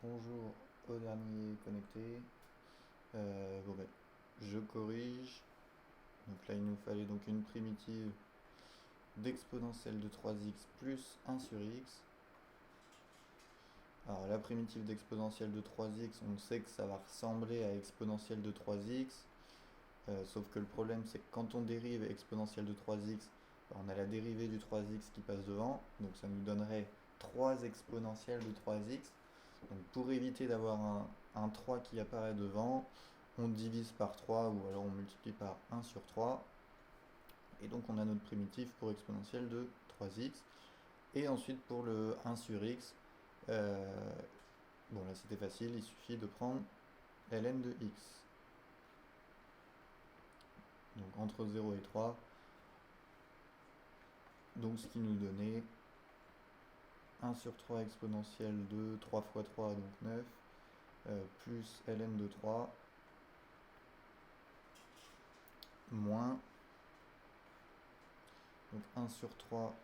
Bonjour au dernier connecté. Je corrige. Donc là, il nous fallait donc une primitive d'exponentielle de 3x plus 1 sur x. Alors la primitive d'exponentielle de 3x, on sait que ça va ressembler à exponentielle de 3x. Sauf que le problème, c'est que quand on dérive exponentielle de 3x, on a la dérivée du 3x qui passe devant. Donc ça nous donnerait 3 exponentielles de 3x. Donc pour éviter d'avoir un 3 qui apparaît devant, on divise par 3 ou alors on multiplie par 1 sur 3. Et donc on a notre primitive pour exponentielle de 3x. Et ensuite pour le 1 sur x, bon là c'était facile, il suffit de prendre ln de x. Donc entre 0 et 3. Donc ce qui nous donnait 1 sur 3 exponentielle de 3 fois 3, donc 9, plus ln de 3, moins donc 1 sur 3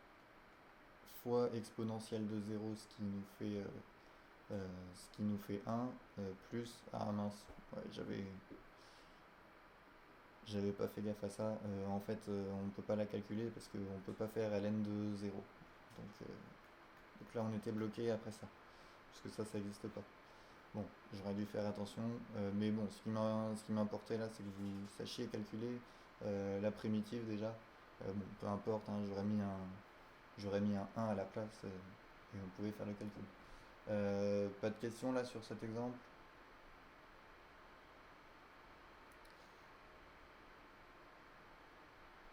fois exponentielle de 0, ce qui nous fait 1, plus, ah mince, ouais, j'avais pas fait gaffe à ça. En fait, on ne peut pas la calculer parce qu'on ne peut pas faire ln de 0. Donc là, on était bloqué après ça, parce que ça n'existe pas. Bon, j'aurais dû faire attention, mais bon, ce qui m'importait là, c'est que vous sachiez calculer la primitive déjà. Bon, peu importe, hein, j'aurais mis un 1 à la place et on pouvait faire le calcul. Pas de questions là sur cet exemple?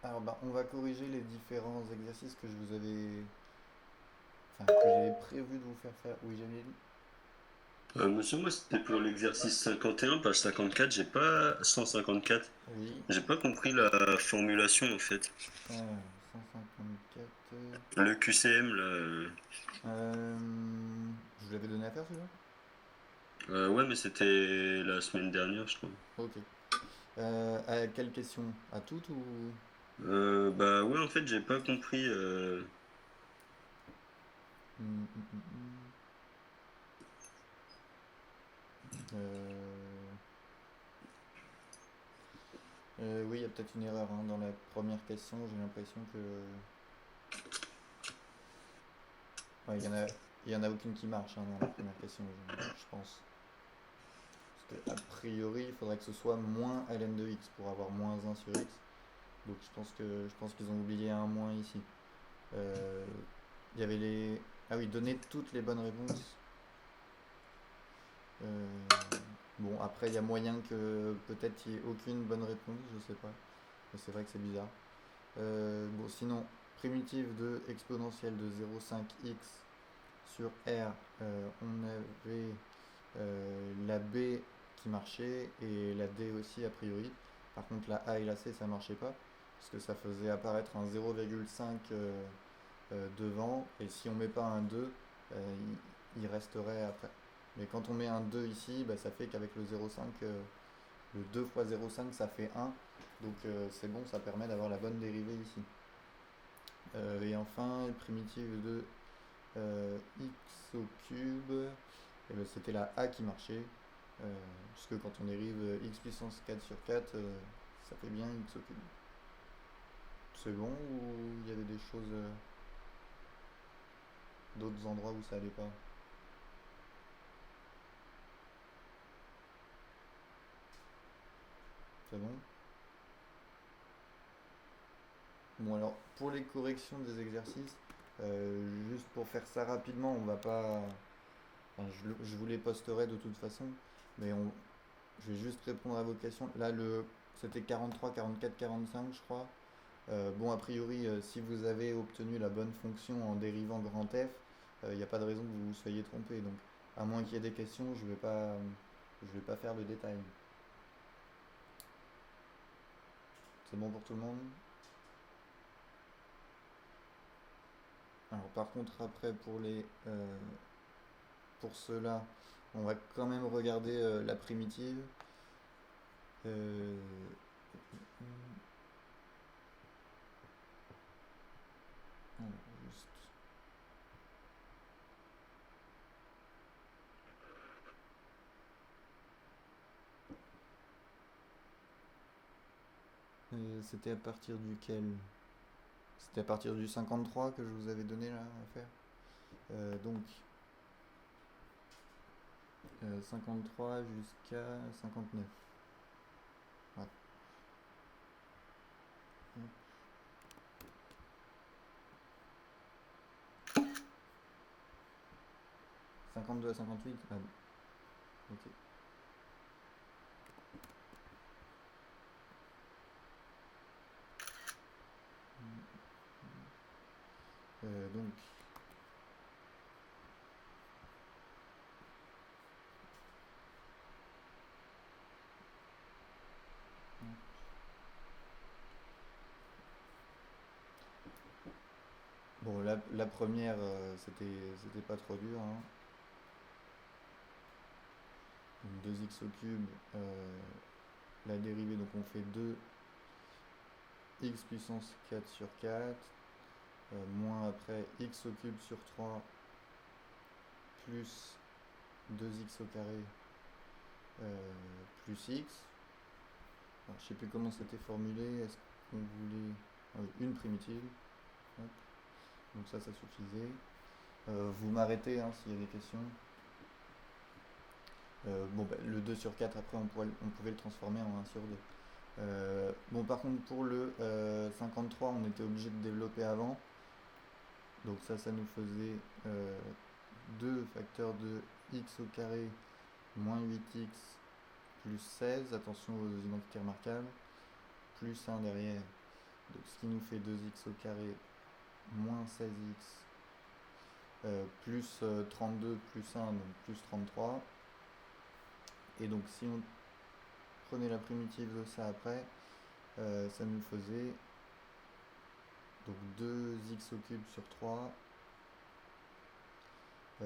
Alors bah, on va corriger les différents exercices que je vous avais, enfin que j'avais prévu de vous faire faire. Oui, j'avais dit. Monsieur, moi, c'était pour l'exercice 51, page 54. J'ai pas 154. Oui. J'ai pas compris la formulation en fait. Alors, 154. Le QCM là. Je vous l'avais donné à faire celui-là? Ouais, mais c'était la semaine dernière, je crois. Ok. À quelle question? À toutes ou... Bah ouais, en fait, j'ai pas compris. Hum, hum, hum, hum. Euh, oui, il y a peut-être une erreur hein, dans la première question. J'ai l'impression que... Ouais, il y en a aucune qui marche hein, dans la première question, je pense. Parce que, a priori, il faudrait que ce soit moins ln de x pour avoir moins 1 sur x. Donc je pense qu'ils ont oublié un moins ici. Euh, il y avait les... Ah oui, donner toutes les bonnes réponses. Euh, bon, après, il y a moyen que peut-être il n'y ait aucune bonne réponse, je sais pas. Mais c'est vrai que c'est bizarre. Bon, sinon, primitive de exponentielle de 0,5x sur r, on avait la b qui marchait et la d aussi a priori. Par contre, la a et la c ça marchait pas parce que ça faisait apparaître un 0,5 devant et si on met pas un 2, il resterait après. Mais quand on met un 2 ici, bah, ça fait qu'avec le 0,5, le 2 fois 0,5 ça fait 1. Donc c'est bon, ça permet d'avoir la bonne dérivée ici. Et enfin, primitive de x au cube, et ben, c'était la a qui marchait. Puisque quand on dérive x puissance 4 sur 4, ça fait bien x au cube. C'est bon ou il y avait des choses, d'autres endroits où ça allait pas? C'est bon? Bon alors, pour les corrections des exercices, juste pour faire ça rapidement, on va pas... Enfin, je vous les posterai de toute façon, mais je vais juste répondre à vos questions. Là, c'était 43, 44, 45, je crois. Bon, a priori, si vous avez obtenu la bonne fonction en dérivant grand F, il n'y a pas de raison que vous vous soyez trompé. Donc, à moins qu'il y ait des questions, je vais pas faire le détail. C'est bon pour tout le monde? Alors, par contre, après, pour cela, on va quand même regarder la primitive. Euh, alors, juste... C'était à partir duquel? C'était à partir du 53 que je vous avais donné là à faire. Donc 53 jusqu'à 59. Ouais. 52 à 58. Ah, ok. Donc bon, la première, c'était pas trop dur, hein. Donc 2x au cube, la dérivée, donc on fait 2x puissance 4 sur 4, moins après x au cube sur 3, plus 2x au carré, plus x. Alors, je sais plus comment c'était formulé, est-ce qu'on voulait... Ah oui, une primitive. Hop. Donc ça suffisait. Vous m'arrêtez hein, s'il y a des questions. Bon, bah, le 2 sur 4, après, on pouvait le transformer en 1 sur 2. Bon, par contre, pour le 53, on était obligé de développer avant. Donc ça nous faisait 2 facteurs de x au carré moins 8x plus 16. Attention aux identités remarquables. Plus 1 derrière. Donc ce qui nous fait 2x au carré moins 16x plus 32 plus 1, donc plus 33. Et donc si on prenait la primitive de ça après, ça nous faisait donc 2x au cube sur 3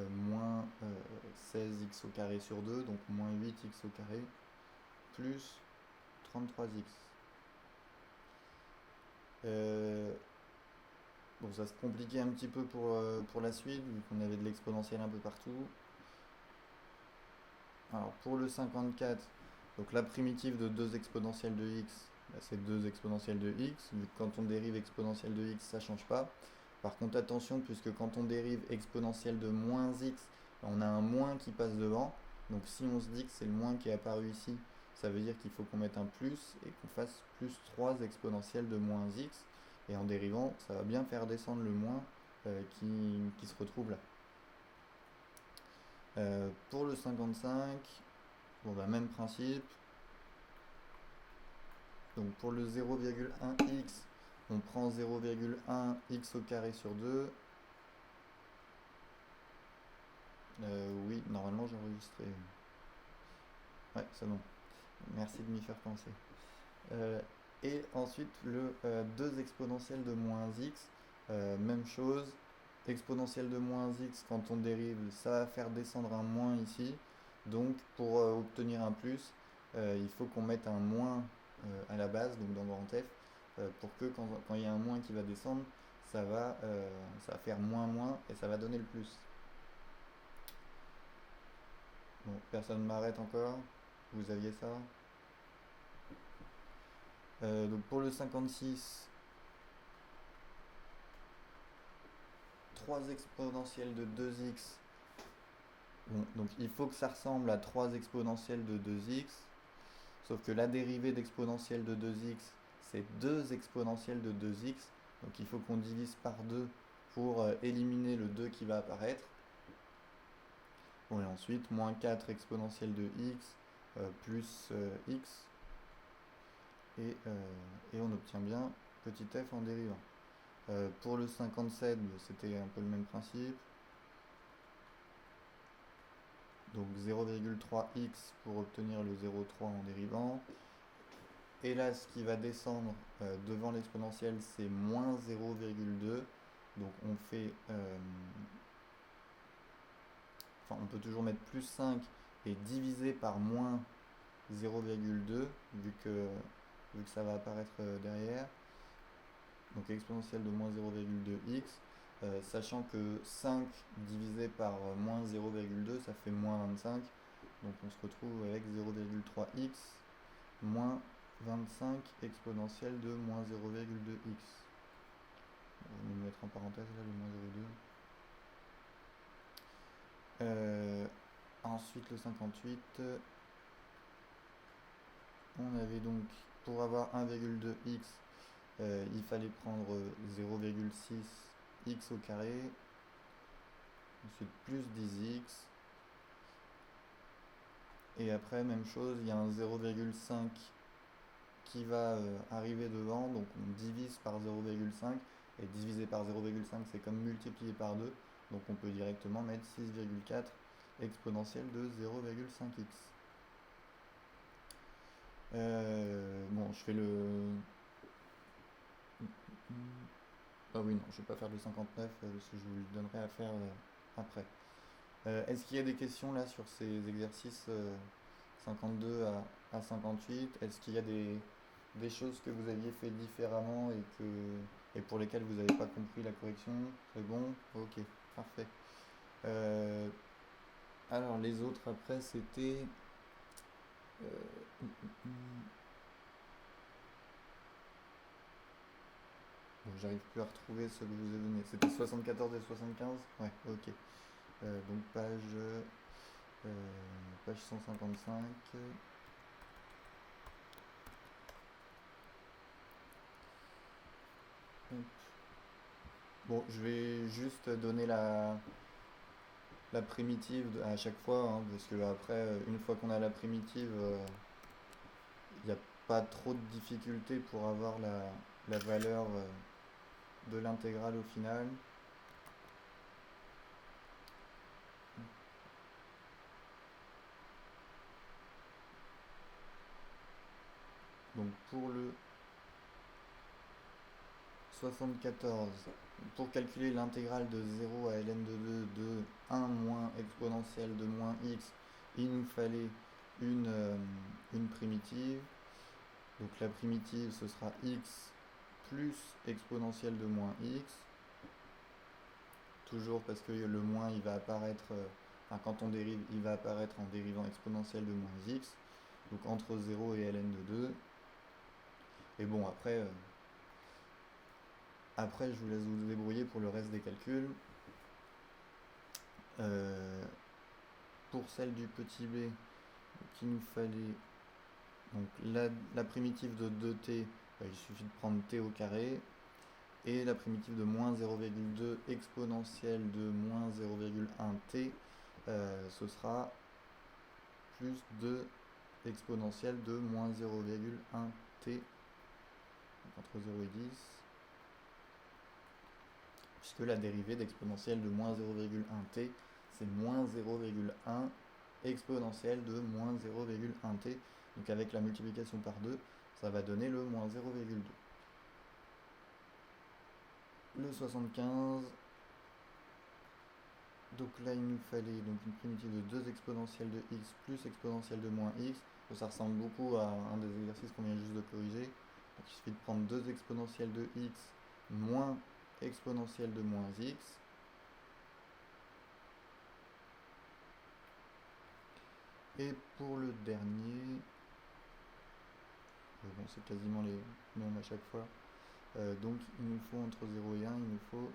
moins 16x au carré sur 2, donc moins 8x au carré, plus 33x. Bon, ça se compliquait un petit peu pour la suite, vu qu'on avait de l'exponentiel un peu partout. Alors pour le 54, donc la primitive de 2 exponentielles de x, bah, c'est 2 exponentielles de x, vu que quand on dérive exponentielle de x, ça ne change pas. Par contre, attention, puisque quand on dérive exponentielle de moins x, on a un moins qui passe devant. Donc si on se dit que c'est le moins qui est apparu ici, ça veut dire qu'il faut qu'on mette un plus et qu'on fasse plus 3 exponentielles de moins x. Et en dérivant, ça va bien faire descendre le moins qui se retrouve là. Pour le 55, bon bah même principe. Donc pour le 0,1x, on prend 0,1x au carré sur 2. Oui, normalement j'ai enregistré. Ouais, c'est bon. Merci de m'y faire penser. Et ensuite le 2 exponentielle de moins x, même chose. Exponentielle de moins x, quand on dérive, ça va faire descendre un moins ici. Donc pour obtenir un plus, il faut qu'on mette un moins à la base, donc dans grand F, pour que quand il y a un moins qui va descendre, ça va faire moins moins et ça va donner le plus. Bon, personne ne m'arrête encore. Vous aviez ça. Donc pour le 56, 3 exponentielles de 2x. Bon, donc il faut que ça ressemble à 3 exponentielles de 2x. Sauf que la dérivée d'exponentielle de 2x, c'est 2 exponentielles de 2x. Donc il faut qu'on divise par 2 pour éliminer le 2 qui va apparaître. Bon, et ensuite, moins 4 exponentielle de x plus x. Et on obtient bien petit f en dérivant. Pour le 57, c'était un peu le même principe. Donc 0,3x pour obtenir le 0,3 en dérivant. Et là, ce qui va descendre devant l'exponentielle, c'est moins 0,2. Donc on fait... on peut toujours mettre plus 5 et diviser par moins 0,2, vu que ça va apparaître derrière. Donc exponentielle de moins 0,2x, sachant que 5 divisé par moins 0,2, ça fait moins 25. Donc on se retrouve avec 0,3x moins 25 exponentielle de moins 0,2x. On va nous mettre en parenthèse là le moins 0,2. Ensuite le 58, on avait donc pour avoir 1,2x, il fallait prendre 0,6x au carré, ensuite plus 10x, et après même chose, il y a un 0,5 qui va arriver devant, donc on divise par 0,5, et diviser par 0,5 c'est comme multiplier par 2, donc on peut directement mettre 6,4 exponentielle de 0,5x. Bon, je fais le... Ah oui, non, je vais pas faire le 59 parce que je vous le donnerai à faire après. Est-ce qu'il y a des questions là sur ces exercices 52 à 58? Est-ce qu'il y a des choses que vous aviez fait différemment et pour lesquelles vous n'avez pas compris la correction? C'est bon? Ok, parfait. Alors les autres après c'était... Bon, j'arrive plus à retrouver ce que je vous ai donné. C'était 74 et 75? Ouais, ok. Donc page 155. Bon, je vais juste donner la primitive à chaque fois, hein, parce que après, une fois qu'on a la primitive, il n'y a pas trop de difficultés pour avoir la valeur de l'intégrale au final. Donc pour le 74, pour calculer l'intégrale de 0 à ln de 1 moins exponentielle de moins x, il nous fallait une primitive. Donc la primitive, ce sera x plus exponentielle de moins x. Toujours parce que le moins, il va apparaître, quand on dérive, il va apparaître en dérivant exponentielle de moins x. Donc entre 0 et ln de 2. Et bon, après, je vous laisse vous débrouiller pour le reste des calculs. Pour celle du petit b, il nous fallait donc la primitive de 2t, il suffit de prendre t au carré, et la primitive de moins 0,2 exponentielle de moins 0,1t, ce sera plus 2 exponentielle de moins 0,1t, entre 0 et 10, puisque la dérivée d'exponentielle de moins 0,1t, c'est moins 0,1 exponentielle de moins 0,1t. Donc avec la multiplication par 2, ça va donner le moins 0,2. Le 75, donc là il nous fallait donc une primitive de 2 exponentielle de x plus exponentielle de moins x. Donc ça ressemble beaucoup à un des exercices qu'on vient juste de corriger. Donc il suffit de prendre 2 exponentielles de x moins exponentielle de moins x. Et pour le dernier, bon, c'est quasiment les mêmes à chaque fois. Donc il nous faut entre 0 et 1, il nous faut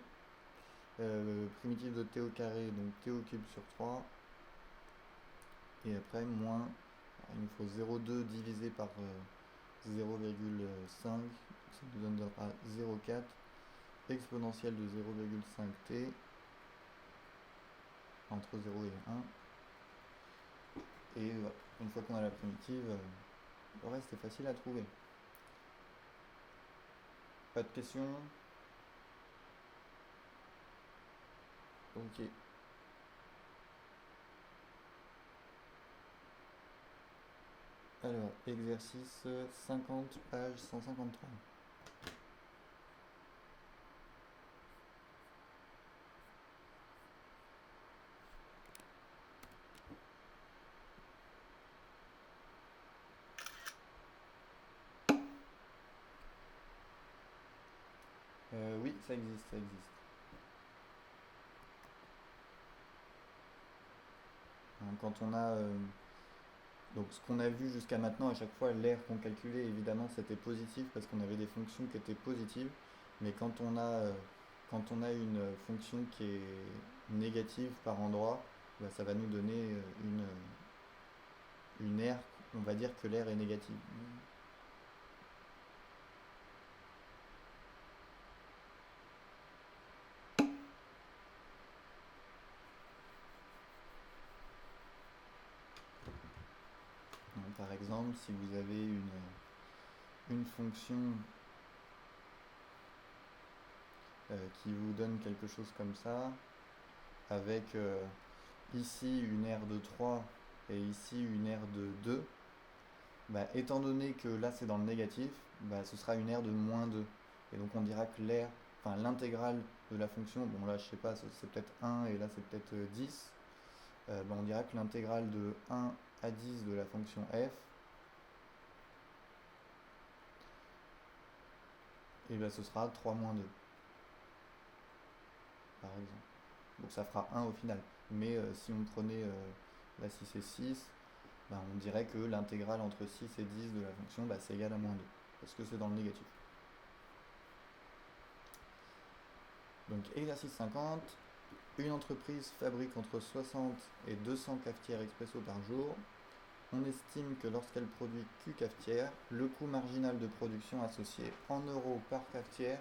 primitive de t au carré, donc t au cube sur 3. Et après, moins, il nous faut 0,2 divisé par 0,5, ça nous donnera 0,4 exponentielle de 0,5t entre 0 et 1. Et voilà, une fois qu'on a la primitive, le reste est facile à trouver. Pas de questions? Ok. Alors, exercice 50, page 153. Oui, ça existe, ça existe. Quand on a Donc ce qu'on a vu jusqu'à maintenant, à chaque fois, l'air qu'on calculait, évidemment, c'était positif parce qu'on avait des fonctions qui étaient positives. Mais quand on a une fonction qui est négative par endroit, bah, ça va nous donner une aire, on va dire que l'air est négative. Donc, par exemple, si vous avez une fonction qui vous donne quelque chose comme ça, avec ici une aire de 3 et ici une aire de 2, bah, étant donné que là c'est dans le négatif, bah, ce sera une aire de moins 2. Et donc on dira que l'aire, enfin l'intégrale de la fonction, bon là je sais pas, c'est peut-être 1 et là c'est peut-être 10, bah, on dira que l'intégrale de 1 à 10 de la fonction f, et bah, ce sera 3 moins 2, par exemple. Donc ça fera 1 au final. Mais si on prenait là si c'est 6, bah, on dirait que l'intégrale entre 6 et 10 de la fonction, bah, c'est égal à moins 2, parce que c'est dans le négatif. Donc exercice 50, une entreprise fabrique entre 60 et 200 cafetières expresso par jour. On estime que lorsqu'elle produit Q cafetières, le coût marginal de production associé en euros par cafetière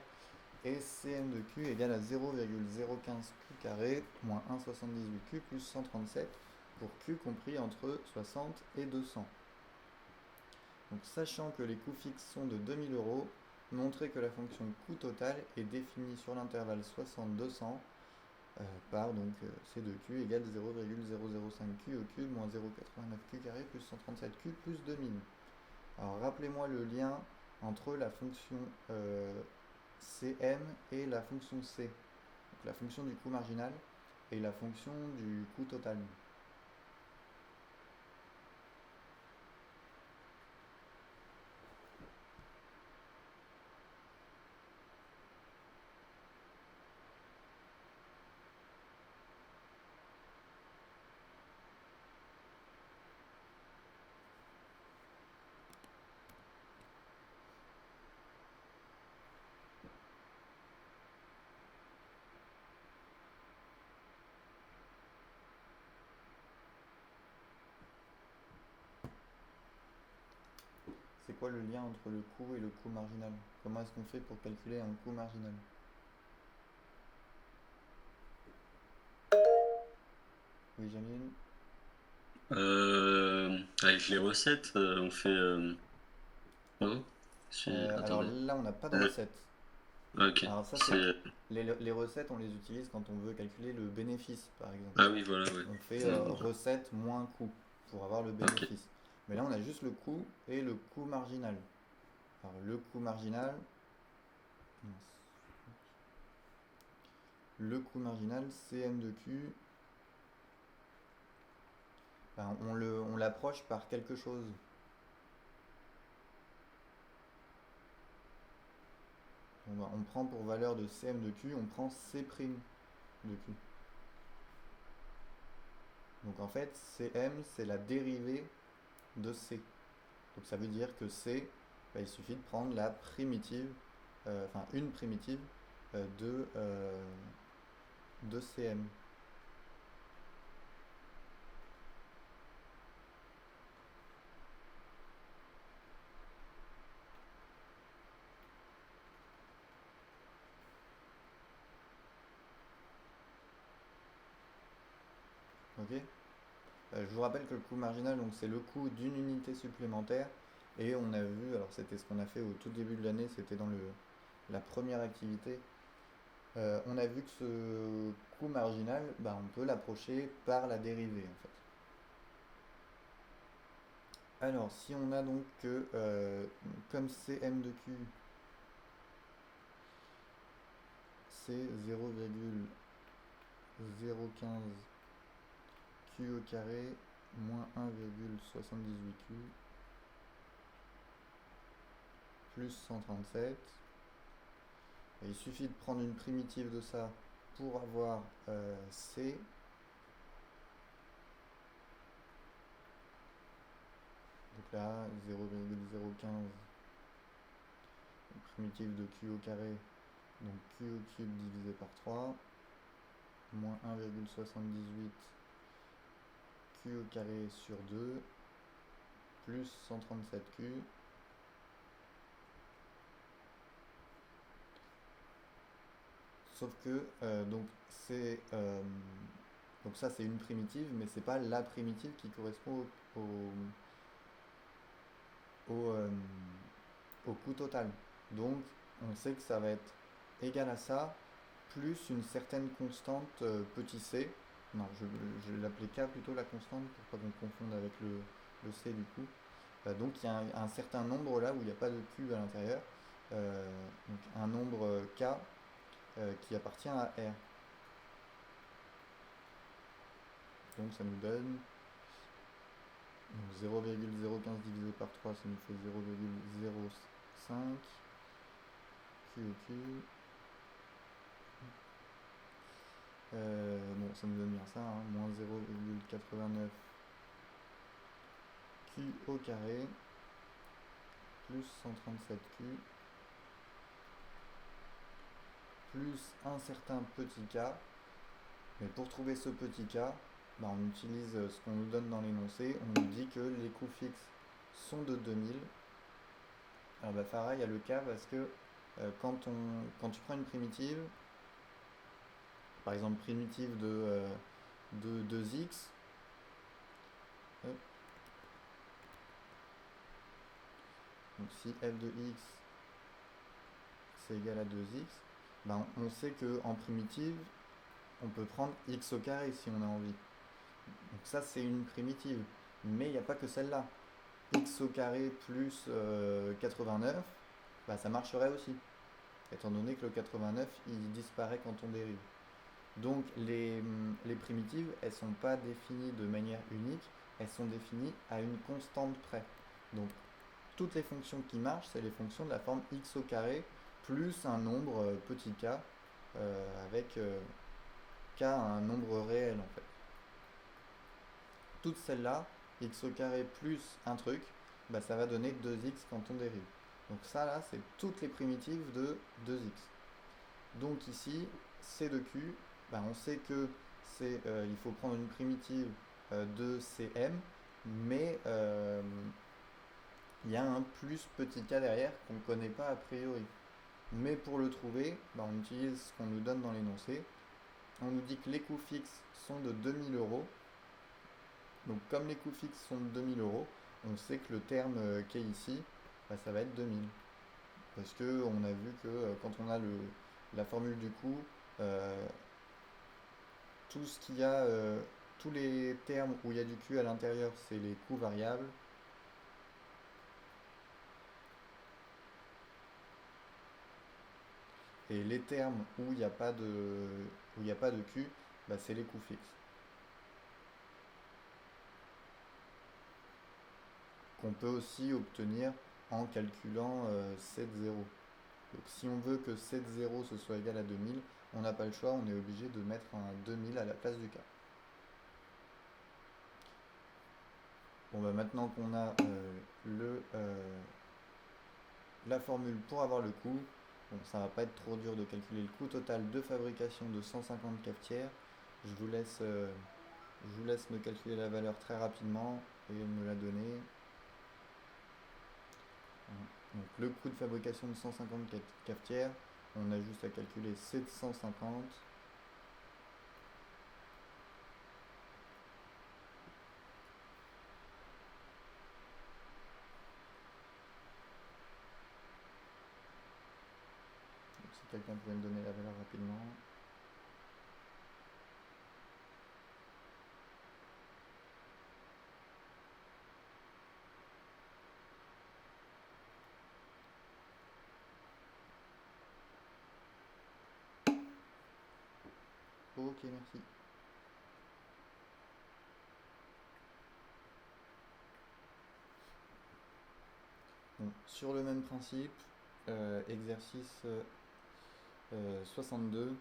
est Cm de Q égale à 0,015 Q carré moins 1,78 Q plus 137 pour Q compris entre 60 et 200. Donc, sachant que les coûts fixes sont de 2000 euros, montrez que la fonction coût total est définie sur l'intervalle 60-200 par donc C de Q égale 0,005 Q au cube moins 0,89 Q carré plus 137 Q plus 2000. Alors rappelez-moi le lien entre la fonction Cm et la fonction C. Donc, la fonction du coût marginal et la fonction du coût total. C'est quoi le lien entre le coût et le coût marginal? Comment est-ce qu'on fait pour calculer un coût marginal? Oui, Jamil. Avec les recettes, on fait. Non. Alors Attendez. là, on n'a pas de Euh, recette. ok. Alors ça, c'est C'est. les recettes, on les utilise quand on veut calculer le bénéfice, par exemple. Ah oui, voilà, ouais. On fait Hmm, recette moins coût pour avoir le ok. bénéfice. Mais là, on a juste le coût et le coût marginal. Alors le coût marginal, Cm de Q, ben, on l'approche par quelque chose. On prend pour valeur de Cm de Q, on prend C' de Q. Donc en fait, Cm, c'est la dérivée de C. Donc ça veut dire que C, bah, il suffit de prendre la primitive, enfin une primitive de Cm. Ok. Je vous rappelle que le coût marginal, donc c'est le coût d'une unité supplémentaire. Et on a vu, alors c'était ce qu'on a fait au tout début de l'année, c'était dans la première activité. On a vu que ce coût marginal, bah, on peut l'approcher par la dérivée en fait. Alors, si on a donc que, comme Cm de Q, c'est 0,015 Q au carré moins 1,78 Q plus 137. Et il suffit de prendre une primitive de ça pour avoir C. là, 0,015 primitive de q au carré, donc q au cube divisé par 3, moins 1,78 q au carré sur 2, plus 137q, sauf que donc ça c'est une primitive, mais c'est pas la primitive qui correspond au, euh, au coût total. Donc on sait que ça va être égal à ça, plus une certaine constante petit c. Non, je vais l'appeler k plutôt, la constante, pour pas qu'on confonde avec le c du coup. Donc il y a un certain nombre là où il n'y a pas de q à l'intérieur, donc un nombre k qui appartient à R. Donc ça nous donne 0,015 divisé par 3, ça nous fait 0,05 q au q. Bon, ça nous donne bien ça, hein, moins 0,89 q au carré plus 137q plus un certain petit k. Mais pour trouver ce petit k, bah, on utilise ce qu'on nous donne dans l'énoncé. On nous dit que les coûts fixes sont de 2000. Alors bah, pareil, il y a le k parce que quand tu prends une primitive, par exemple primitive de 2x, donc si f de x c'est égal à 2x, ben on sait qu'en primitive, on peut prendre x au carré si on a envie. Donc ça c'est une primitive, mais il n'y a pas que celle-là. X au carré plus 89, bah, ça marcherait aussi, étant donné que le 89 il disparaît quand on dérive. Donc les primitives, elles ne sont pas définies de manière unique, elles sont définies à une constante près. Donc toutes les fonctions qui marchent, c'est les fonctions de la forme x au carré plus un nombre petit k avec k un nombre réel en fait. Toutes celles-là, x au carré plus un truc, bah, ça va donner 2x quand on dérive. Donc ça là, c'est toutes les primitives de 2x. Donc ici, c de q, bah, on sait que il faut prendre une primitive de cm, mais il y a un plus petit k derrière qu'on ne connaît pas a priori. Mais pour le trouver, bah, on utilise ce qu'on nous donne dans l'énoncé. On nous dit que les coûts fixes sont de 2000 euros. Donc comme les coûts fixes sont de 2000 euros, on sait que le terme qui est ici, bah, ça va être 2000. Parce qu'on a vu que quand on a la formule du coût, tout ce qu'il y a, tous les termes où il y a du Q à l'intérieur, c'est les coûts variables. Et les termes où il n'y a pas de Q, bah, c'est les coûts fixes. Qu'on peut aussi obtenir en calculant C de 0. Donc si on veut que C de 0 ce soit égal à 2000, on n'a pas le choix, on est obligé de mettre un 2000 à la place du K. Bon bah maintenant qu'on a la formule pour avoir le coût, bon, ça va pas être trop dur de calculer le coût total de fabrication de 150 cafetières. Je vous laisse me calculer la valeur très rapidement et me la donner. Donc le coût de fabrication de 150 cafetières, on a juste à calculer 750. Donc, si quelqu'un pouvait me donner la valeur rapidement. Ok, merci. Bon, sur le même principe, exercice 62.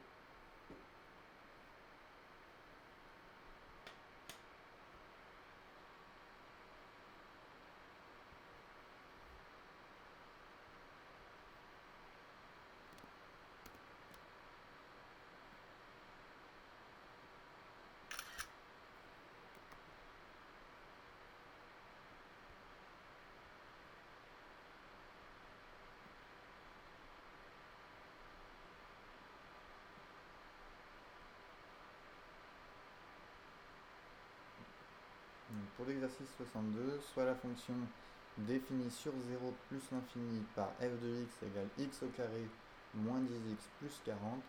pour l'exercice 62, soit la fonction définie sur 0 plus l'infini par f de x égale x au carré moins 10x plus 40,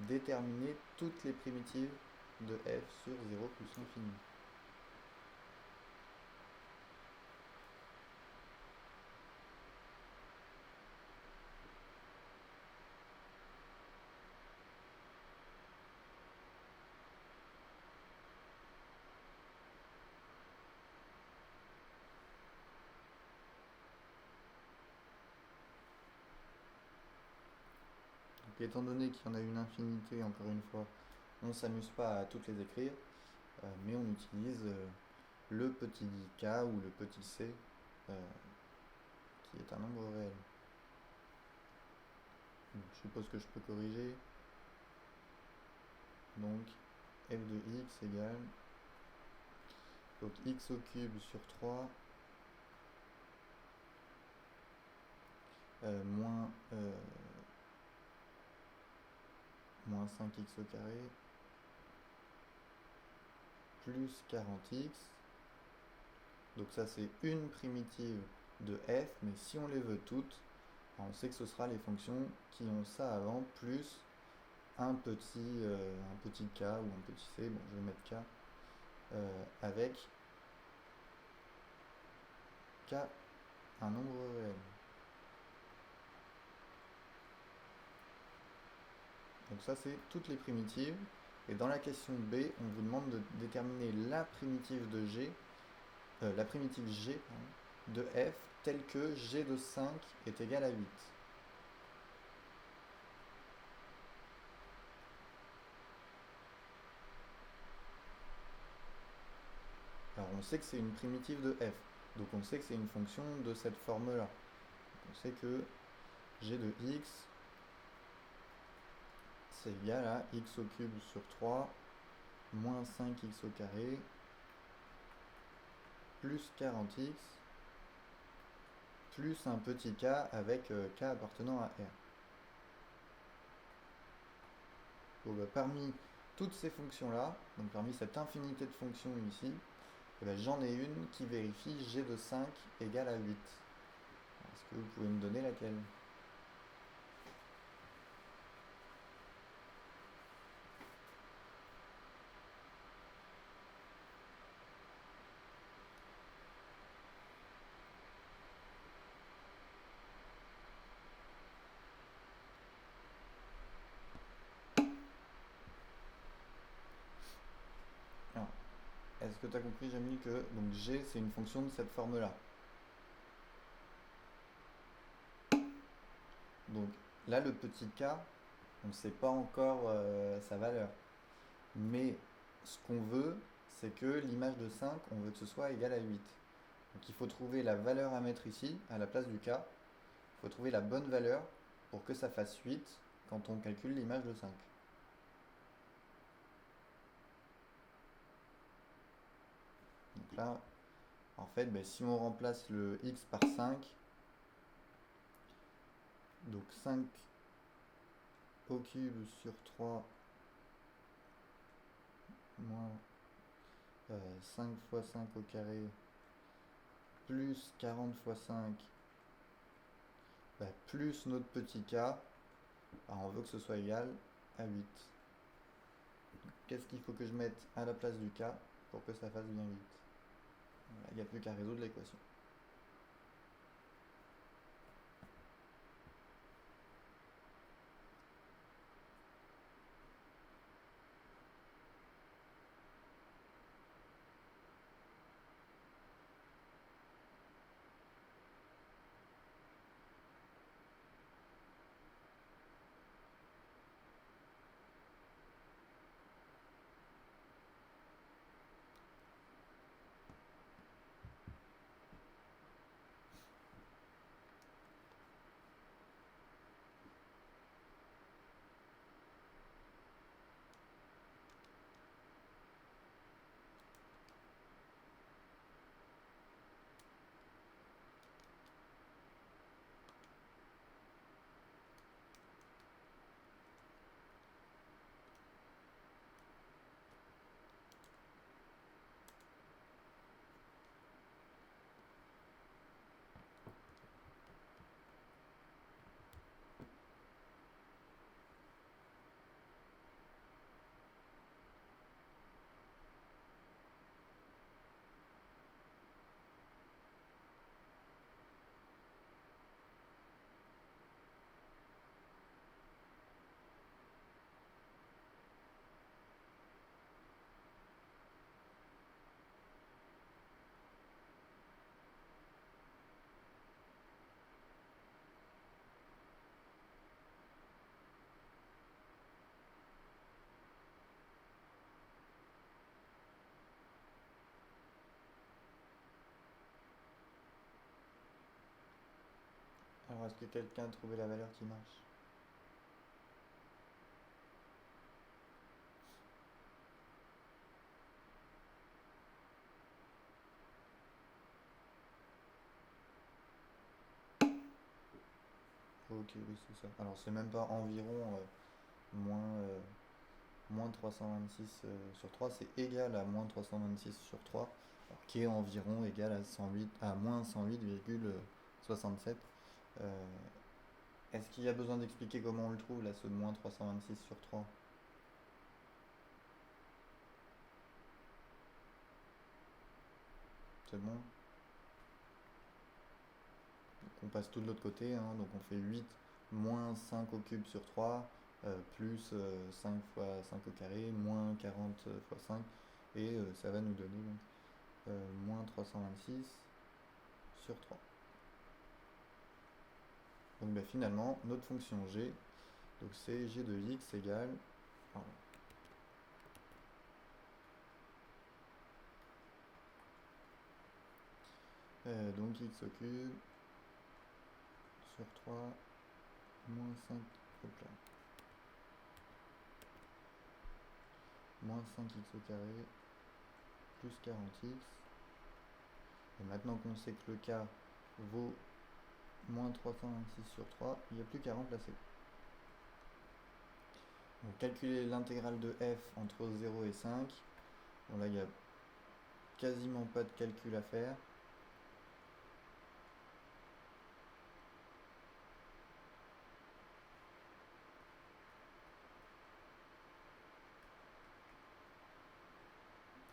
déterminer toutes les primitives de f sur 0 plus l'infini. Donc, étant donné qu'il y en a une infinité, encore une fois, on ne s'amuse pas à toutes les écrire, mais on utilise le petit k ou le petit c, qui est un nombre réel. Donc, je suppose que je peux corriger. Donc f de x égale donc x au cube sur 3 moins 5x au carré plus 40x. Donc ça c'est une primitive de f, mais si on les veut toutes, on sait que ce sera les fonctions qui ont ça avant, plus un petit k ou un petit c, bon je vais mettre k, avec k un nombre réel. Donc ça c'est toutes les primitives. Et dans la question B, on vous demande de déterminer la primitive de g, la primitive g de f, telle que g de 5 est égal à 8. Alors on sait que c'est une primitive de f, donc on sait que c'est une fonction de cette forme-là. On sait que g de x, c'est égal à x au cube sur 3 moins 5x au carré plus 40x plus un petit k avec k appartenant à R. Donc, parmi toutes ces fonctions-là, donc parmi cette infinité de fonctions ici, j'en ai une qui vérifie g de 5 égale à 8. Est-ce que vous pouvez me donner laquelle ? Alors, est-ce que tu as compris, Jamil, que donc g c'est une fonction de cette forme-là? Donc là, le petit k, on ne sait pas encore sa valeur. Mais ce qu'on veut, c'est que l'image de 5, on veut que ce soit égal à 8. Donc il faut trouver la valeur à mettre ici, à la place du k. Il faut trouver la bonne valeur pour que ça fasse 8 quand on calcule l'image de 5. Donc là, en fait, si on remplace le x par 5, donc 5 au cube sur 3 moins 5 fois 5 au carré plus 40 fois 5 plus notre petit k, on veut que ce soit égal à 8. Qu'est-ce qu'il faut que je mette à la place du k pour que ça fasse bien 8? Il n'y a plus qu'à résoudre l'équation. Alors, est-ce que quelqu'un a trouvé la valeur qui marche? Ok, oui, c'est ça. Alors, c'est même pas environ moins, moins 326 sur 3, c'est égal à moins 326 sur 3, alors, qui est environ égal à 108, à moins 108,67. Euh, Est-ce qu'il y a besoin d'expliquer comment on le trouve, là, ce moins 326 sur 3? C'est bon? Donc, on passe tout de l'autre côté, hein, donc on fait 8 moins 5 au cube sur 3, plus 5 fois 5 au carré, moins 40 fois 5, et ça va nous donner donc, moins 326 sur 3. Donc bah, finalement, notre fonction g, donc c'est g de x égale, pardon, donc x au cube sur 3 moins 5, hop là, moins 5x au carré plus 40x. Et maintenant qu'on sait que le k vaut moins 326 sur 3, il n'y a plus qu'à remplacer. Donc calculer l'intégrale de f entre 0 et 5. Bon là il n'y a quasiment pas de calcul à faire.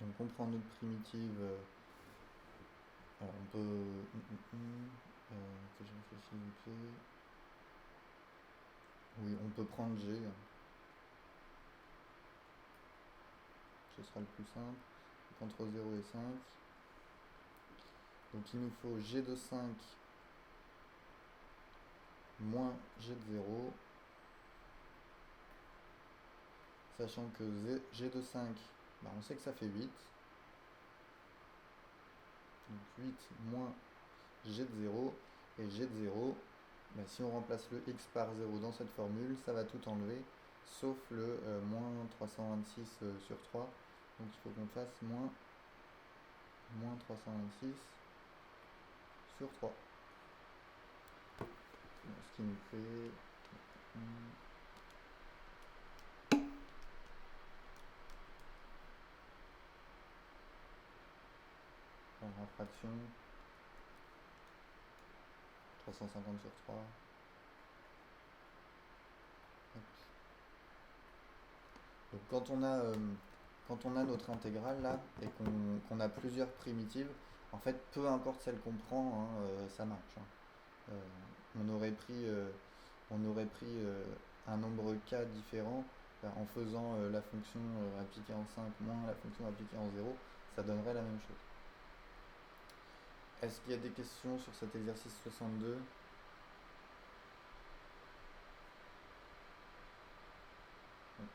Donc on prend notre primitive. Alors on peut. Que je réfléchisse vite fait. Oui, on peut prendre g. Ce sera le plus simple. Donc entre 0 et 5. Donc il nous faut g de 5 moins g de 0. Sachant que g de 5, bah on sait que ça fait 8. Donc 8 moins g de 0. Et g de 0, bah si on remplace le x par 0 dans cette formule, ça va tout enlever, sauf le moins 326 sur 3. Donc il faut qu'on fasse moins 326 sur 3. Ce qui nous fait... en fraction 350 sur 3. Donc quand on a notre intégrale là et qu'on a plusieurs primitives, en fait peu importe celle qu'on prend, hein, ça marche. Hein. On aurait pris un nombre k différent en faisant la fonction appliquée en 5 moins la fonction appliquée en 0, ça donnerait la même chose. Est-ce qu'il y a des questions sur cet exercice 62?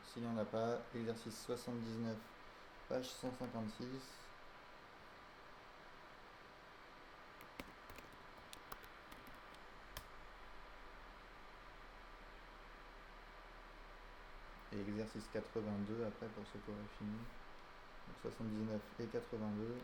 S'il n'y en a pas, exercice 79, page 156. Et exercice 82 après pour ceux qui auraient fini. Donc 79 et 82.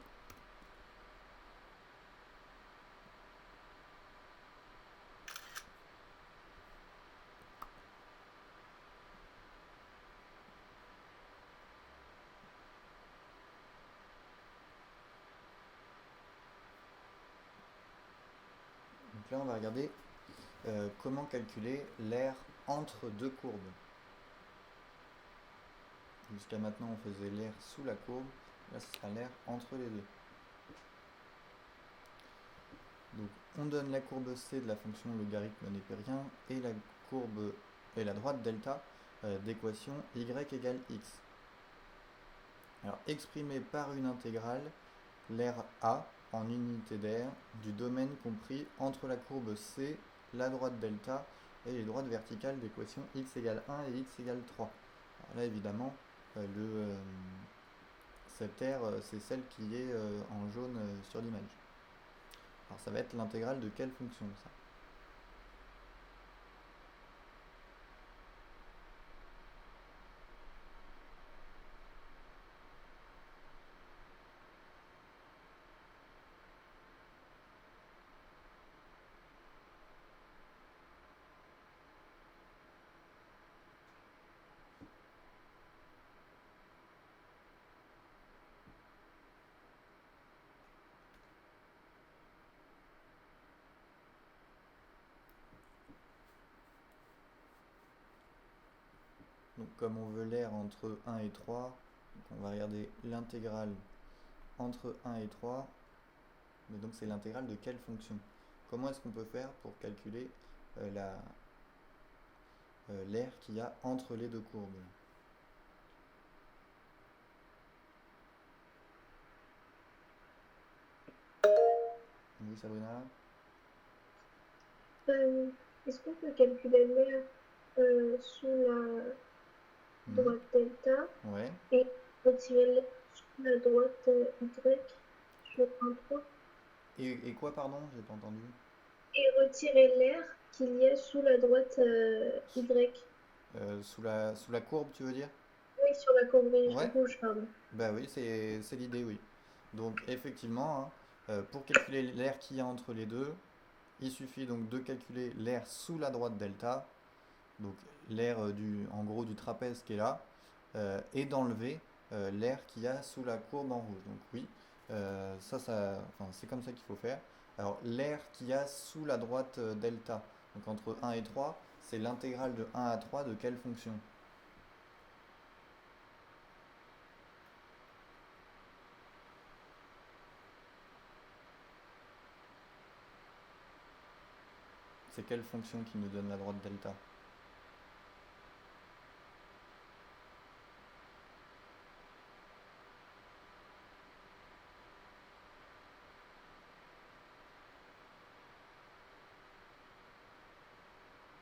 Donc là on va regarder comment calculer l'aire entre deux courbes. Jusqu'à maintenant on faisait l'aire sous la courbe, là ce sera l'aire entre les deux. Donc on donne la courbe C de la fonction logarithme népérien et la courbe et la droite delta d'équation y égale x. Alors exprimé par une intégrale, l'aire A en unité d'aire du domaine compris entre la courbe C, la droite delta et les droites verticales d'équation x égale 1 et x égale 3. Alors là évidemment cette aire c'est celle qui est en jaune sur l'image. Alors ça va être l'intégrale de quelle fonction ça? Donc comme on veut l'air entre 1 et 3, donc on va regarder l'intégrale entre 1 et 3, mais donc c'est l'intégrale de quelle fonction? Comment est-ce qu'on peut faire pour calculer l'air qu'il y a entre les deux courbes? Oui, Sabrina? Est-ce qu'on peut calculer l'air sous la droite delta Ouais. et retirer l'air sous la droite Y sur un point? Et quoi, pardon? J'ai pas entendu. Et retirer l'air qu'il y a sous la droite Y. Sous la courbe, tu veux dire? Oui, sur la courbe Ouais. rouge, pardon. Bah oui, c'est l'idée, oui. Donc effectivement, hein, pour calculer l'air qu'il y a entre les deux, il suffit donc de calculer l'air sous la droite delta, donc l'air en gros du trapèze qui est là, et d'enlever l'air qu'il y a sous la courbe en rouge. Donc oui, enfin, c'est comme ça qu'il faut faire. Alors l'air qu'il y a sous la droite delta, donc entre 1 et 3, c'est l'intégrale de 1 à 3 de quelle fonction? C'est quelle fonction qui nous donne la droite delta?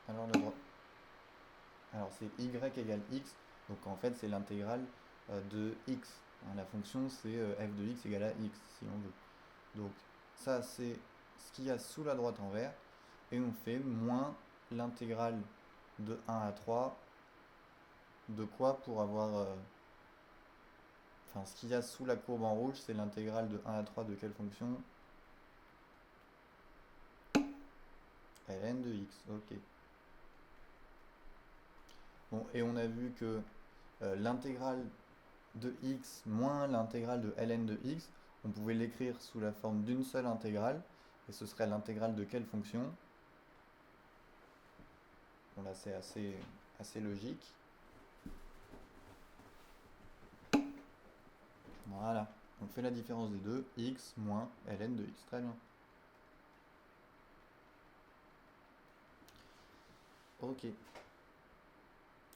Alors la droite. Alors c'est y égale x, donc en fait c'est l'intégrale de x. Hein, la fonction c'est f de x égale à x si on veut. Donc ça c'est ce qu'il y a sous la droite en vert, et on fait moins l'intégrale de 1 à 3 de quoi pour avoir... Enfin ce qu'il y a sous la courbe en rouge c'est l'intégrale de 1 à 3 de quelle fonction? Ln de x, ok. Bon, et on a vu que l'intégrale de x moins l'intégrale de ln de x, on pouvait l'écrire sous la forme d'une seule intégrale, et ce serait l'intégrale de quelle fonction? Bon là c'est assez logique. Voilà, on fait la différence des deux, x moins ln de x, très bien. Ok.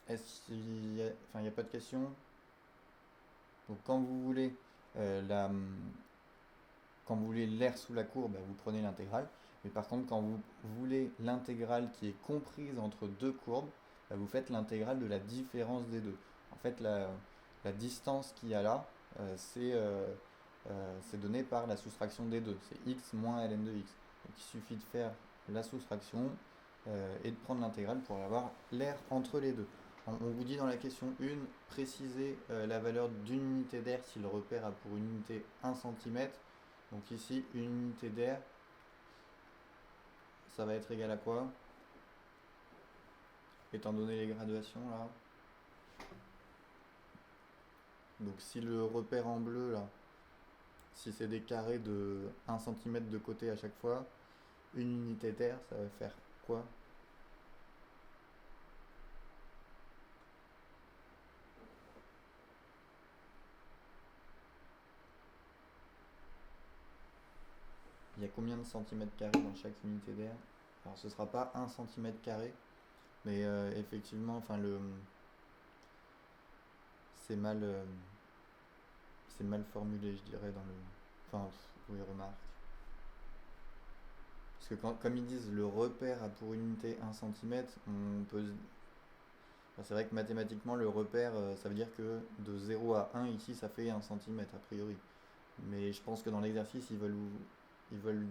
Est-ce qu'il y a... Enfin, il n'y a pas de questions? Donc quand vous voulez quand vous voulez l'air sous la courbe, bah, vous prenez l'intégrale. Mais par contre, quand vous voulez l'intégrale qui est comprise entre deux courbes, bah, vous faites l'intégrale de la différence des deux. En fait, la distance qu'il y a là, c'est donné par la soustraction des deux. C'est x moins ln de x. Donc il suffit de faire la soustraction et de prendre l'intégrale pour avoir l'air entre les deux. On vous dit dans la question 1, précisez la valeur d'une unité d'air si le repère a pour unité 1 cm. Donc ici, une unité d'air, ça va être égal à quoi? Étant donné les graduations là. Donc si le repère en bleu là, si c'est des carrés de 1 cm de côté à chaque fois, une unité d'air, ça va faire quoi? Il y a combien de centimètres carrés dans chaque unité d'air? Alors ce sera pas 1 cm carré, mais effectivement, enfin c'est mal, c'est mal formulé, je dirais, dans le... Enfin, oui, remarque. Parce que comme ils disent le repère a pour unité 1 cm, on peut... Enfin, c'est vrai que mathématiquement, le repère, ça veut dire que de 0 à 1, ici, ça fait 1 cm a priori. Mais je pense que dans l'exercice, ils veulent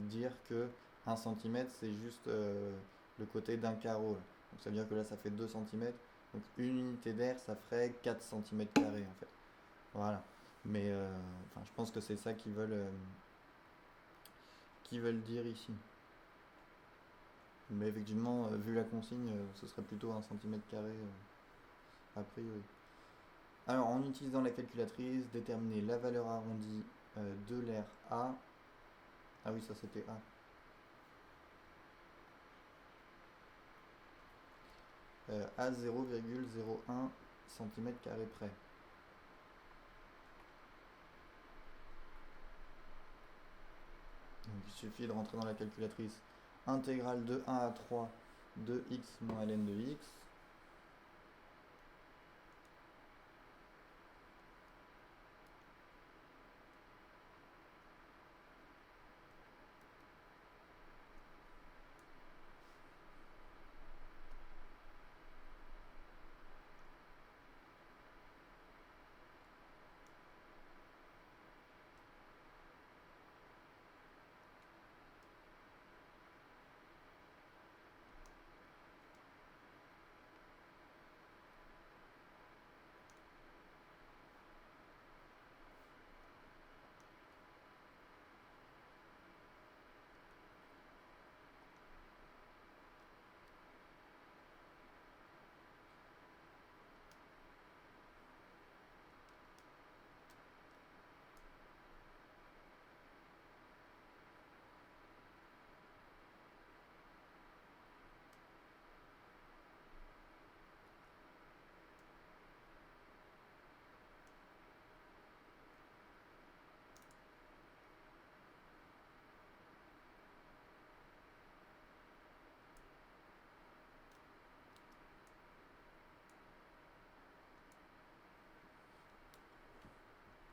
dire que 1 cm, c'est juste le côté d'un carreau. Donc ça veut dire que là, ça fait 2 cm. Donc une unité d'air, ça ferait 4 cm carrés en fait. Voilà. Mais enfin, je pense que c'est ça qu'ils veulent dire ici. Mais effectivement, vu la consigne, ce serait plutôt 1 cm carré a priori. Alors, en utilisant la calculatrice, déterminer la valeur arrondie de l'air A. Ah oui, ça c'était A. A 0,01 cm² près. Donc il suffit de rentrer dans la calculatrice intégrale de 1 à 3 de x moins ln de x.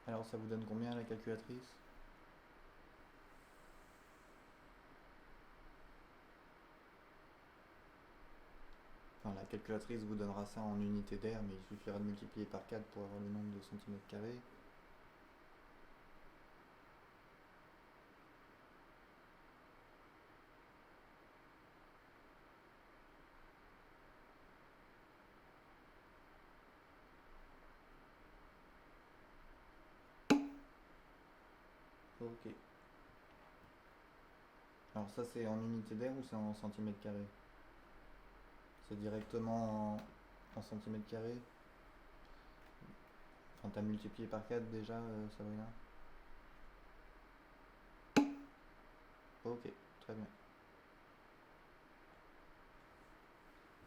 Alors ça vous donne combien la calculatrice? Enfin, la calculatrice vous donnera ça en unité d'air, mais il suffira de multiplier par 4 pour avoir le nombre de centimètres carrés. Ok. Alors ça c'est en unité d'air ou c'est en centimètres carrés? C'est directement en centimètres carrés? Enfin t'as multiplié par 4 déjà, Sabrina? Ok, très bien.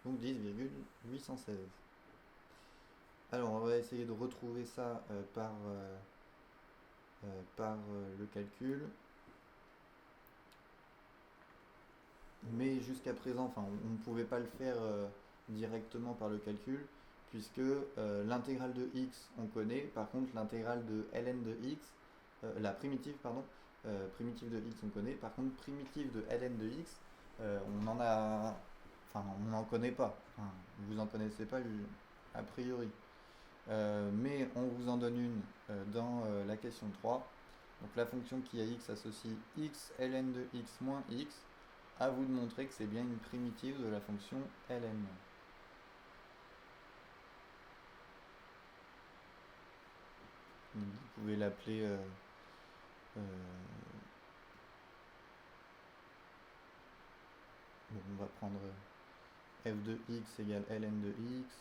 Donc 10,816. Alors on va essayer de retrouver ça par le calcul. Mais jusqu'à présent, enfin, on ne pouvait pas le faire directement par le calcul, puisque l'intégrale de x on connaît, par contre l'intégrale de ln de x, la primitive, pardon, primitive de x on connaît, par contre primitive de ln de x, on n'en connaît pas, enfin, vous en connaissez pas a priori. Mais on vous en donne une dans la question 3. Donc la fonction qui a x associe x ln de x moins x. À vous de montrer que c'est bien une primitive de la fonction ln. Donc vous pouvez l'appeler bon, on va prendre f de x égale ln de x.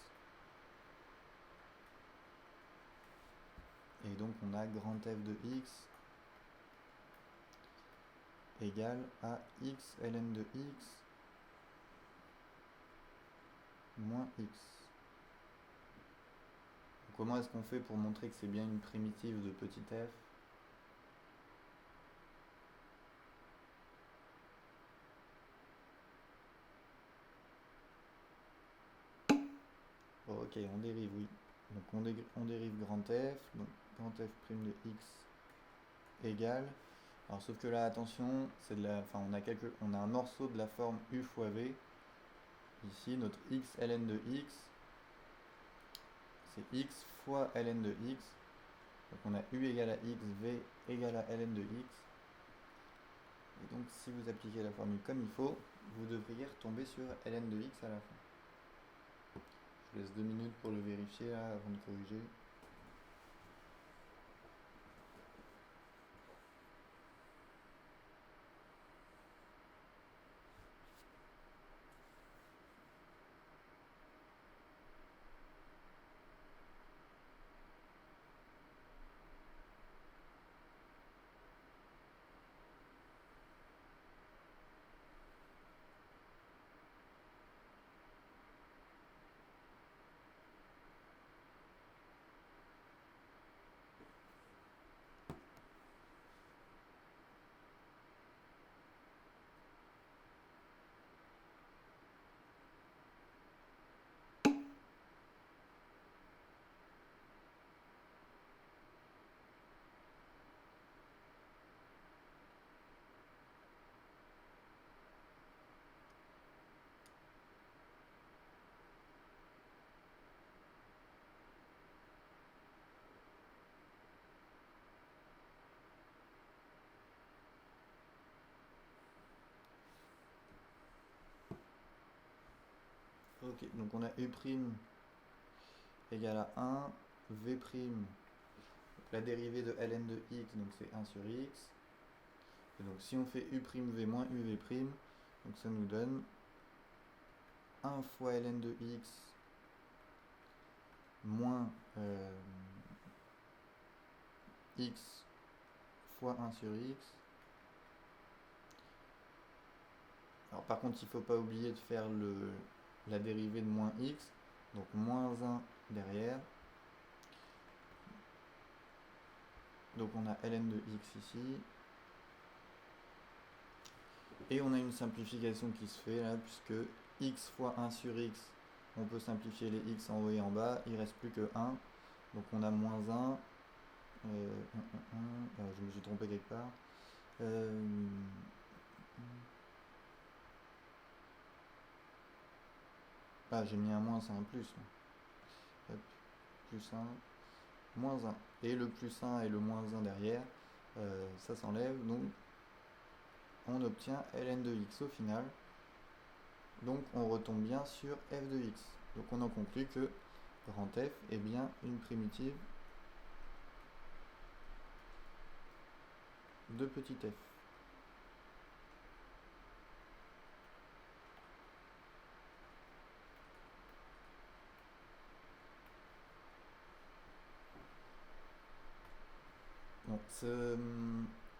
Et donc on a grand f de x égale à x ln de x moins x. Comment est-ce qu'on fait pour montrer que c'est bien une primitive de petit f? Ok, on dérive, oui. Donc on dérive grand f, donc grand f prime de x égale. Alors sauf que là, attention, c'est de la, enfin on a un morceau de la forme u fois v. Ici, notre x ln de x, c'est x fois ln de x. Donc on a u égale à x, v égale à ln de x. Et donc si vous appliquez la formule comme il faut, vous devriez retomber sur ln de x à la fin. Je laisse 2 minutes pour le vérifier là, avant de corriger. Ok, donc on a U' égale à 1, V', la dérivée de ln de x, donc c'est 1 sur x. Et donc si on fait u'v moins uv', donc ça nous donne 1 fois ln de x moins x fois 1 sur x. Alors par contre, il ne faut pas oublier de faire la dérivée de moins x, donc moins 1 derrière. Donc on a ln de x ici. Et on a une simplification qui se fait là, puisque x fois 1 sur x, on peut simplifier les x en haut et en bas, il ne reste plus que 1. Donc on a moins 1. Je me suis trompé quelque part. J'ai mis un moins, c'est un plus. Hop, plus 1, moins 1. Et le plus 1 et le moins 1 derrière, ça s'enlève. Donc on obtient ln de x au final. Donc on retombe bien sur f de x. Donc on en conclut que grand F est bien une primitive de petit f. Donc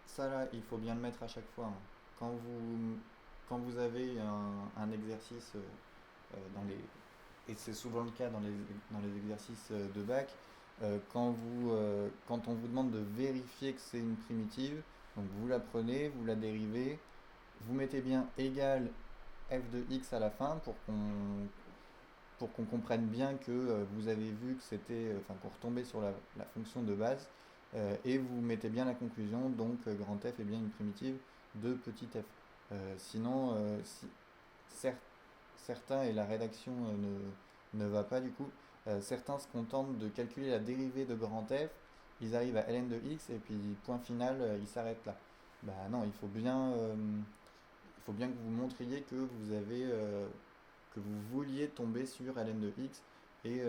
ça là, il faut bien le mettre à chaque fois, hein. Quand vous avez un exercice et c'est souvent le cas dans les exercices de bac, quand on vous demande de vérifier que c'est une primitive, donc vous la prenez, vous la dérivez, vous mettez bien égal f de x à la fin pour qu'on comprenne bien que vous avez vu que c'était, qu'on retombait sur la fonction de base, et vous mettez bien la conclusion, donc grand F est bien une primitive de petit f. Sinon, si certains, et la rédaction ne va pas du coup, certains se contentent de calculer la dérivée de grand F, ils arrivent à ln de x et puis point final, ils s'arrêtent là. Bah non, il faut bien que vous montriez que que vous vouliez tomber sur ln de x, et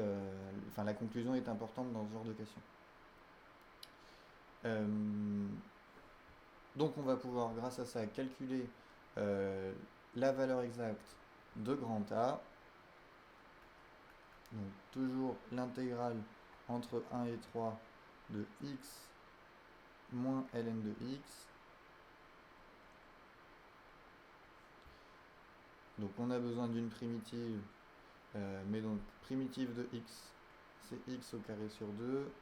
la conclusion est importante dans ce genre de question. Donc on va pouvoir grâce à ça calculer la valeur exacte de grand A. Donc toujours l'intégrale entre 1 et 3 de x moins ln de x. Donc on a besoin d'une primitive, mais donc primitive de x, c'est x au carré sur 2,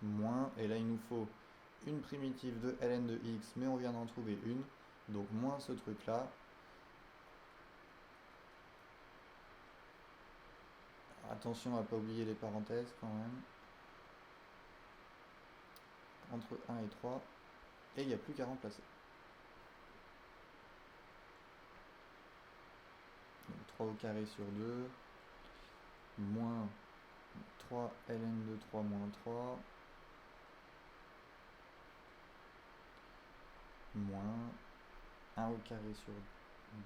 moins, et là il nous faut une primitive de ln de x, mais on vient d'en trouver une, donc moins ce truc là. Attention à ne pas oublier les parenthèses quand même. Entre 1 et 3, et il n'y a plus qu'à remplacer. Donc 3 au carré sur 2, moins 3 ln de 3 moins 3, moins 1 au carré sur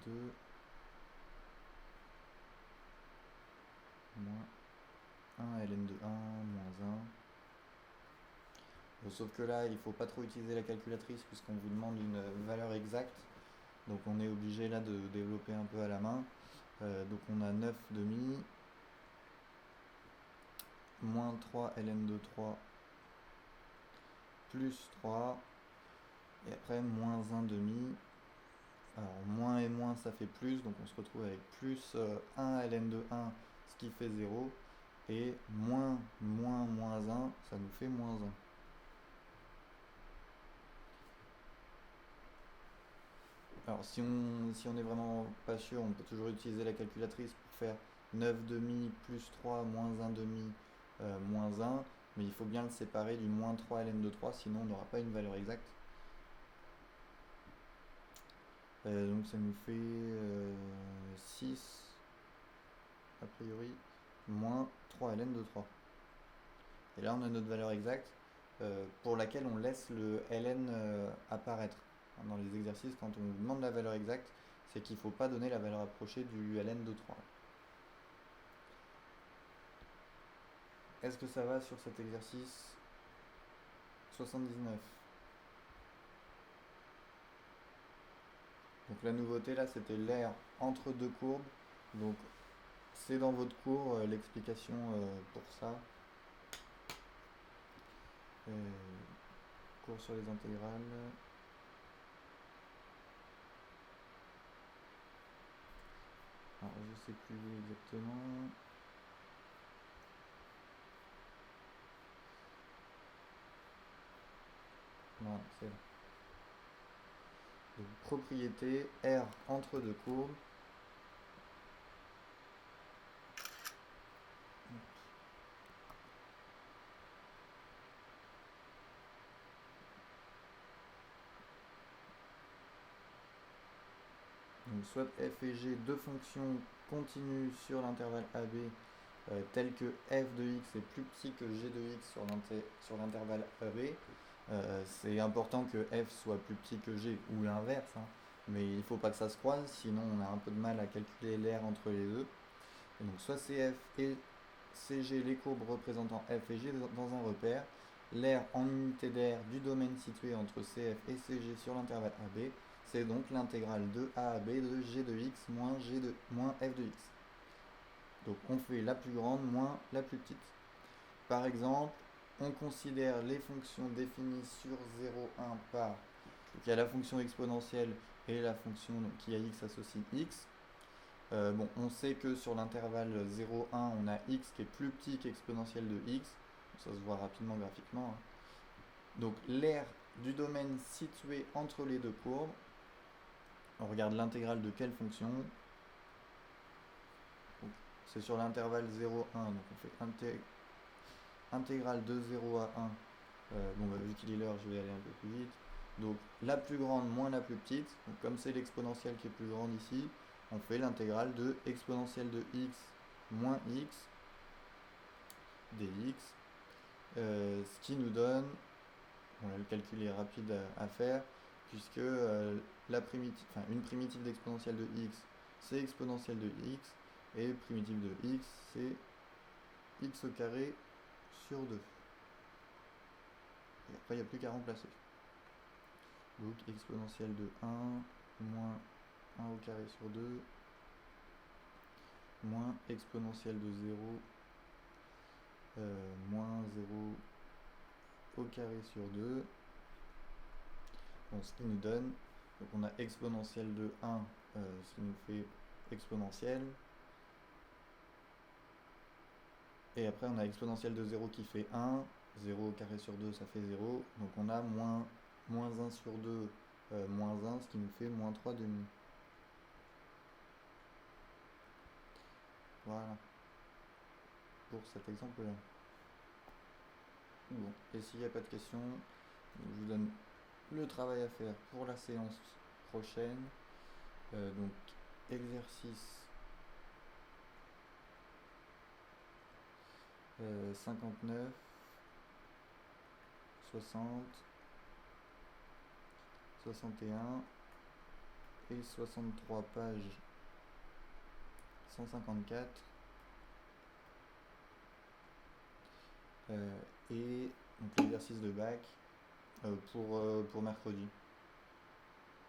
2, moins 1 ln de 1, moins 1. Bon, sauf que là, il ne faut pas trop utiliser la calculatrice puisqu'on vous demande une valeur exacte. Donc on est obligé là de développer un peu à la main. Donc on a 9 demi, moins 3 ln de 3, plus 3, et après moins 1 demi. Alors moins et moins ça fait plus, donc on se retrouve avec plus 1 ln de 1, ce qui fait 0, et moins 1, ça nous fait moins 1. Alors si on est vraiment pas sûr, on peut toujours utiliser la calculatrice pour faire 9 demi plus 3 moins 1 demi moins 1, mais il faut bien le séparer du moins 3 ln de 3, sinon on n'aura pas une valeur exacte. Donc ça nous fait 6 a priori, moins 3 ln de 3. Et là on a notre valeur exacte pour laquelle on laisse le ln apparaître. Dans les exercices, quand on vous demande la valeur exacte, c'est qu'il ne faut pas donner la valeur approchée du ln de 3. Est-ce que ça va sur cet exercice 79? Donc la nouveauté là, c'était l'air entre deux courbes. Donc c'est dans votre cours l'explication pour ça. Cours sur les intégrales. Alors je sais plus exactement. Non, c'est là. Donc, propriété R entre deux courbes. Donc soit f et g, deux fonctions continues sur l'intervalle AB telles que f de x est plus petit que g de x sur l'intervalle AB. C'est important que f soit plus petit que g ou l'inverse, hein, mais il ne faut pas que ça se croise, sinon on a un peu de mal à calculer l'air entre les deux. Et donc soit CF et CG, les courbes représentant f et g dans un repère, l'air en unité d'air du domaine situé entre CF et CG sur l'intervalle AB, c'est donc l'intégrale de A à B de g de x moins f de x. Donc on fait la plus grande moins la plus petite. Par exemple, on considère les fonctions définies sur 0, 1 par... Donc il y a la fonction exponentielle et la fonction qui a x associe x. Bon, on sait que sur l'intervalle 0, 1, on a x qui est plus petit qu'exponentielle de x. Ça se voit rapidement graphiquement, hein. Donc l'aire du domaine situé entre les deux courbes, on regarde l'intégrale de quelle fonction? C'est sur l'intervalle 0, 1, donc on fait intégrale de 0 à 1. Bon, vu qu'il est l'heure, je vais aller un peu plus vite. Donc la plus grande moins la plus petite. Donc, comme c'est l'exponentielle qui est plus grande ici, on fait l'intégrale de exponentielle de x moins x dx. Ce qui nous donne, bon, le calcul est rapide à faire, puisque une primitive d'exponentielle de x, c'est exponentielle de x, et primitive de x, c'est x au carré sur 2. Et après, il n'y a plus qu'à remplacer. Donc exponentielle de 1 moins 1 au carré sur 2 moins exponentielle de 0 moins 0 au carré sur 2. Bon, ce qui nous donne, donc on a exponentielle de 1, ce qui nous fait exponentielle. Et après on a exponentielle de 0 qui fait 1, 0 au carré sur 2 ça fait 0. Donc on a moins 1 sur 2 moins 1, ce qui nous fait moins 3 demi. Voilà. Pour cet exemple-là. Bon, et s'il n'y a pas de questions, je vous donne le travail à faire pour la séance prochaine. Donc, exercice 59, 60, 61 et 63 pages 154. Et donc l'exercice de bac pour mercredi.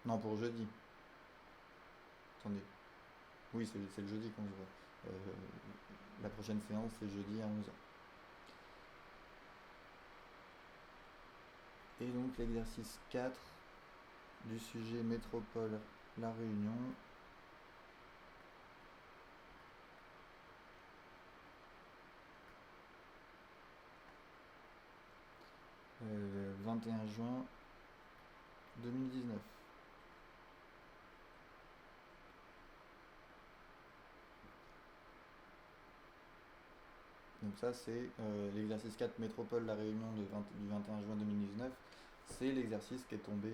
Non, pour jeudi. Attendez. Oui, c'est le jeudi qu'on se voit. La prochaine séance, c'est jeudi à 11h. Et donc l'exercice 4 du sujet métropole La Réunion. Euh, 21 juin 2019. Donc ça c'est l'exercice 4 métropole La Réunion du 21 juin 2019. C'est l'exercice qui est tombé,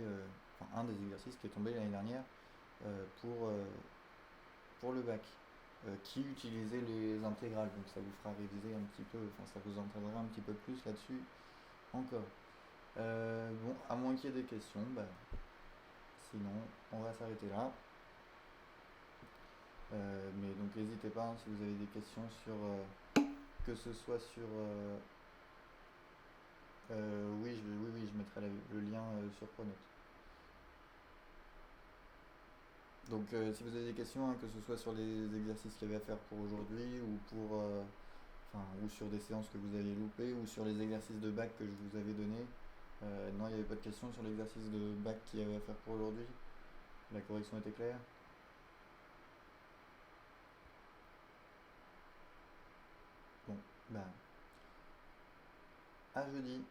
un des exercices qui est tombé l'année dernière pour le bac, qui utilisait les intégrales. Donc ça vous fera réviser un petit peu, ça vous entraînera un petit peu plus là-dessus encore. Bon, à moins qu'il y ait des questions, sinon on va s'arrêter là. Mais donc n'hésitez pas hein, si vous avez des questions sur que ce soit sur oui, je mettrai le lien sur Pronote. Donc si vous avez des questions, hein, que ce soit sur les exercices qu'il y avait à faire pour aujourd'hui ou pour ou sur des séances que vous avez loupées ou sur les exercices de bac que je vous avais donnés. Non, il n'y avait pas de questions sur l'exercice de bac qu'il y avait à faire pour aujourd'hui. La correction était claire. Bon, ben, à jeudi.